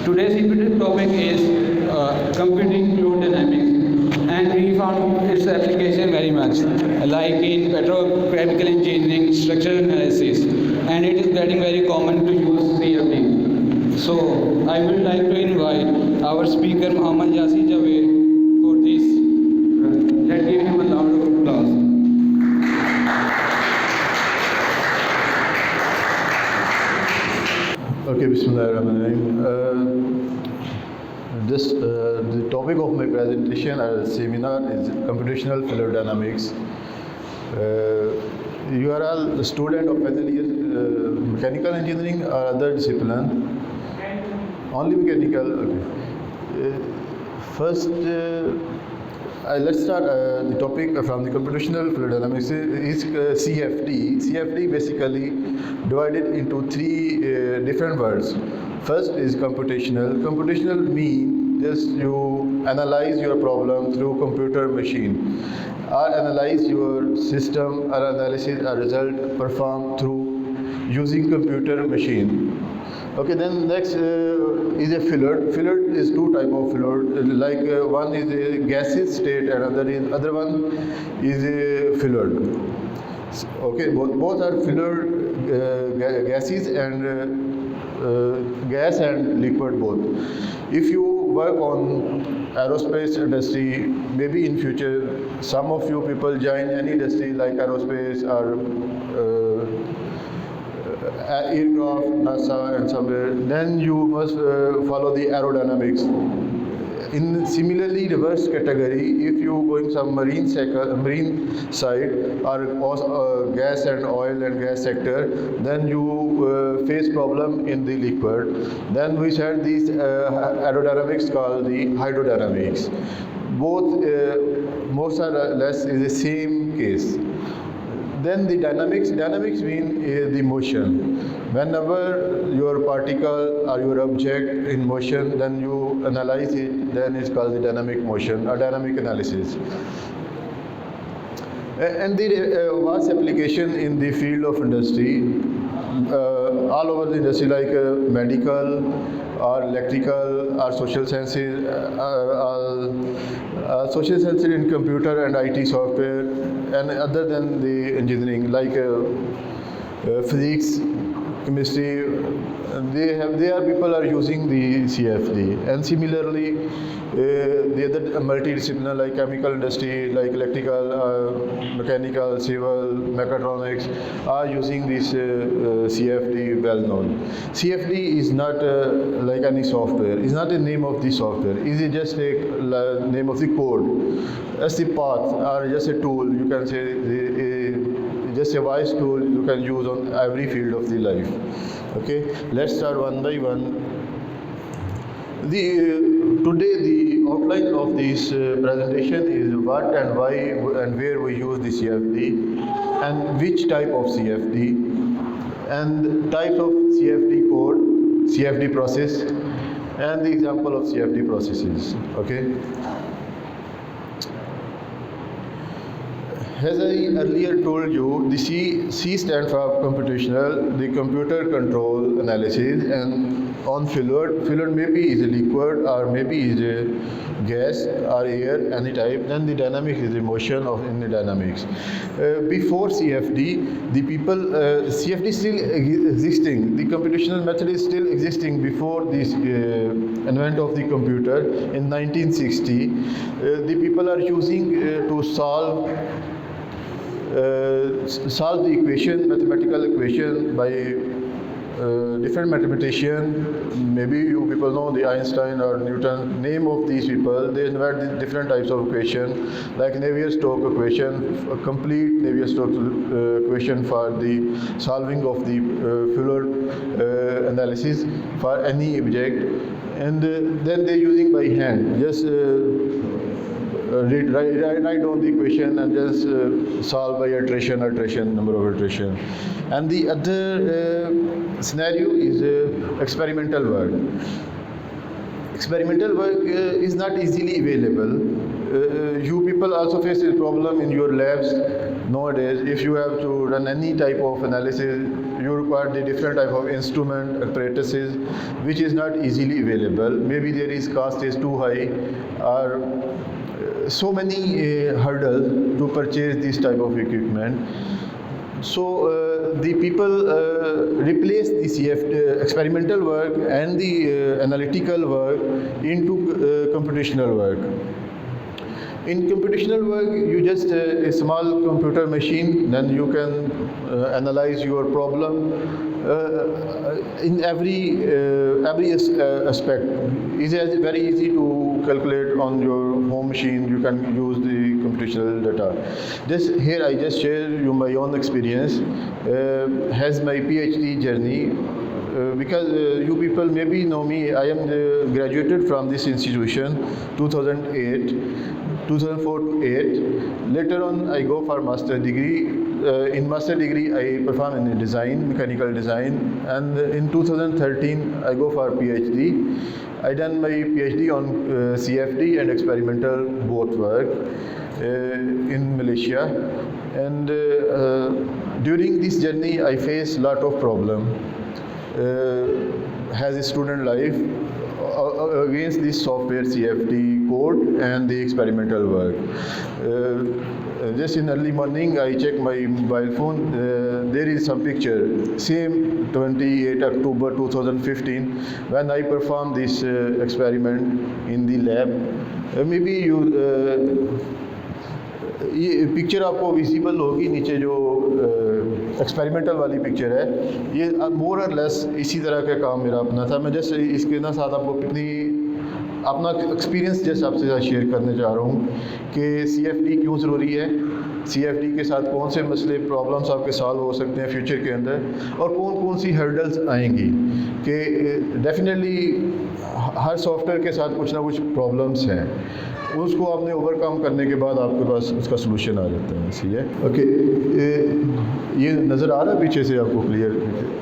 Today's repeated topic is computing fluid dynamics, and we found its application very much, like in petrochemical engineering, structural analysis, and it is getting very common to use CFD. So I would like to invite our speaker Muhammad Yasir Javed for this. Let's give him a round of applause. Okay, Bismillahirrahmanirrahim. The topic of my presentation or seminar is computational fluid dynamics. You are all a student of final year mechanical engineering or other discipline? Only mechanical. Okay. First, let's start the topic from the computational fluid dynamics is CFD. CFD basically divided into three different words. First is computational. Computational means just you analyze your problem through computer machine, or analyze your system or analysis a result performed through using computer machine. Okay, then next is a fluid. Fluid is two type of fluid. Like one is a gaseous state, and other one is a fluid. Okay, both are fluid, gases and gas and liquid both. If you work on aerospace industry, maybe in future some of you people join any industry like aerospace or aircraft, NASA and somewhere, then you must follow the aerodynamics. In similarly reverse category, if you going some marine side or gas and oil and gas sector, then you face problem in the liquid. Then we said these aerodynamics called the hydrodynamics. Both more or less is the same case. Then the dynamics mean the motion. Whenever your particle or your object in motion, then you analyze it, then it's called the dynamic motion or dynamic analysis. And the vast application in the field of industry, all over the industry, like medical or electrical or social sciences, social sciences in computer and IT software, and other than the engineering like physics, chemistry, people are using the CFD. And similarly, the other multidisciplinary like chemical industry, like electrical, mechanical, civil, mechatronics are using this CFD well known. CFD is not like any software. It's not the name of the software. It is just a name of the code. As the path or just a tool, you can say just a wise tool you can use on every field of the life. Okay, let's start one by one. Today the outline of this presentation is what and why and where we use the CFD, and which type of CFD, and types of CFD code, CFD process, and the example of CFD processes. Okay. As I earlier told you, the C stands for computational, the computer control analysis, and on fluid maybe is a liquid or maybe is a gas or air, any type. Then the dynamics is the motion of in the dynamics. Before CFD, the people, CFD still existing, the computational method is still existing before this advent of the computer in 1960. The people are using to solve the equation, mathematical equation by different mathematician. Maybe you people know the Einstein or Newton. Name of these people, they invent different types of equation, like Navier-Stokes equation, a complete Navier-Stokes equation for the solving of the fluid analysis for any object, and then they're using by hand, just write down the equation and just solve by iteration, number of iteration. And the other scenario is experimental work. Experimental work is not easily available. You people also face this problem in your labs nowadays. If you have to run any type of analysis, you require the different type of instrument apparatuses which is not easily available. Maybe there is cost is too high, or so many hurdles to purchase this type of equipment. So the people replace the CFD experimental work and the analytical work into computational work. In computational work, you just a small computer machine, then you can analyze your problem in every aspect. It is very easy to calculate on your home machine. You can use the computational data. Just here, I just share you my own experience. Has my PhD journey. Because you people maybe know me, I am graduated from this institution 2004 to 8. Later on, I go for master degree. In master degree, I perform in design, mechanical design, and in 2013, I go for PhD. I done my PhD on CFD and experimental both work in Malaysia. And during this journey, I face lot of problem. Has a student life against this software CFD code and the experimental work. Just in early morning, I check my mobile phone. There is some picture. Same 28 October 2015 when I performed this experiment in the lab. Maybe you. ये picture आपको visible होगी नीचे जो experimental वाली picture है, ये मोर और less इसी तरह का काम मेरा अपना था. मैं जस्ट इसके ना साथ आपको अपना एक्सपीरियंस जैसे आपसे साथ शेयर करने जा रहा हूँ कि CFD क्यों ज़रूरी है, CFD के साथ कौन से मसले प्रॉब्लम्स आपके सॉल्व हो सकते हैं फ्यूचर के अंदर, और कौन कौन सी हर्डल्स आएंगी. कि डेफिनेटली हर सॉफ्टवेयर के साथ कुछ ना कुछ प्रॉब्लम्स हैं, उसको आपने ओवरकम करने के बाद आपके पास उसका सलूशन आ जाता है. सही है. ओके, ये नज़र आ रहा है पीछे से आपको क्लियर,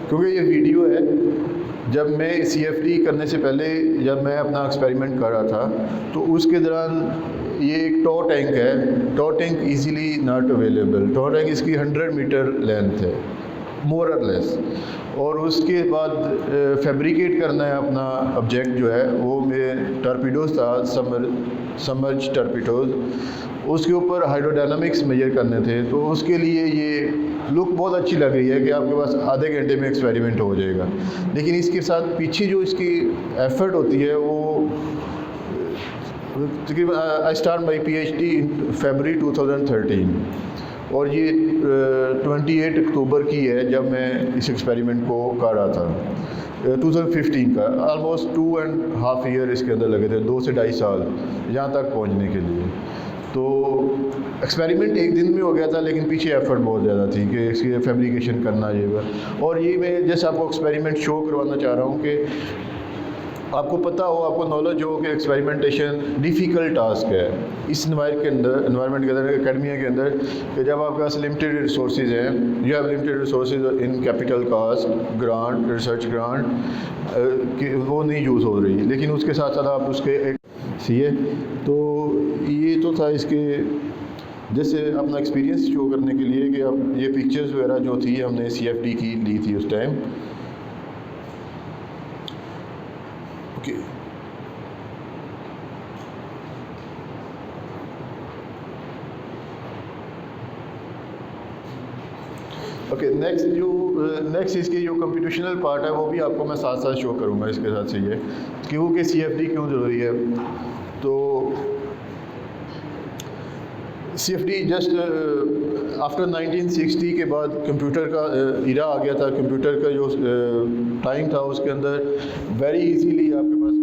क्योंकि ये वीडियो है. जब मैं CFD करने से पहले जब मैं अपना एक्सपेरिमेंट कर रहा था तो उसके दौरान ये एक टॉ टैंक है. Tow tank easily not available. Tow tank इसकी 100 मीटर लेंथ है मोर और लेस, और उसके बाद फैब्रिकेट करना है अपना ऑब्जेक्ट जो है वो में टॉर्पीडोज था, सबमर्ज टॉर्पीडोज. उसके ऊपर हाइड्रोडायनामिक्स मेजर करने थे. तो उसके लिए ये लुक बहुत अच्छी लग रही है कि आपके पास आधे घंटे में एक्सपेरिमेंट हो जाएगा, लेकिन इसके साथ पीछे जो इसकी एफर्ट होती है वो तकरीबन I start my PhD in February 2013, और ये 28 अक्टूबर की है जब मैं इस एक्सपेरिमेंट को कर रहा था 2015 का. ऑलमोस्ट 2.5 ईयर इसके अंदर लगे थे, 2 से 2.5 साल यहाँ तक पहुँचने के लिए. तो एक्सपेरिमेंट एक दिन में हो गया था, लेकिन पीछे एफर्ट बहुत ज़्यादा थी कि इसकी फैब्रिकेशन करना ये वो. और ये मैं जैसे आपको एक्सपेरिमेंट शो करवाना चाह रहा हूँ कि आपको पता हो, आपको नॉलेज हो कि एक्सपेरिमेंटेशन डिफ़िकल्ट टास्क है इस इन्वायरमेंट के अंदर, एकेडमिया के अंदर, कि जब आपके पास लिमिटेड रिसोर्सेज हैं, you have limited resources in capital cost, grant, research grant, वो नहीं यूज़ हो रही, लेकिन उसके साथ साथ आप उसके एक सी है. तो ये तो था इसके जैसे अपना एक्सपीरियंस शो करने के लिए कि अब ये पिक्चर्स वगैरह जो थी हमने CFD की ली थी उस टाइम. ओके, ओके, नेक्स्ट इसके जो कंप्यूटेशनल पार्ट है वो भी आपको मैं साथ साथ शो करूँगा इसके साथ. सही है. क्योंकि CFD क्यों ज़रूरी है. तो CFD जस्ट आफ्टर 1960 के बाद कंप्यूटर का इरा आ गया था. कंप्यूटर का जो टाइम था उसके अंदर वेरी इजीली आपके पास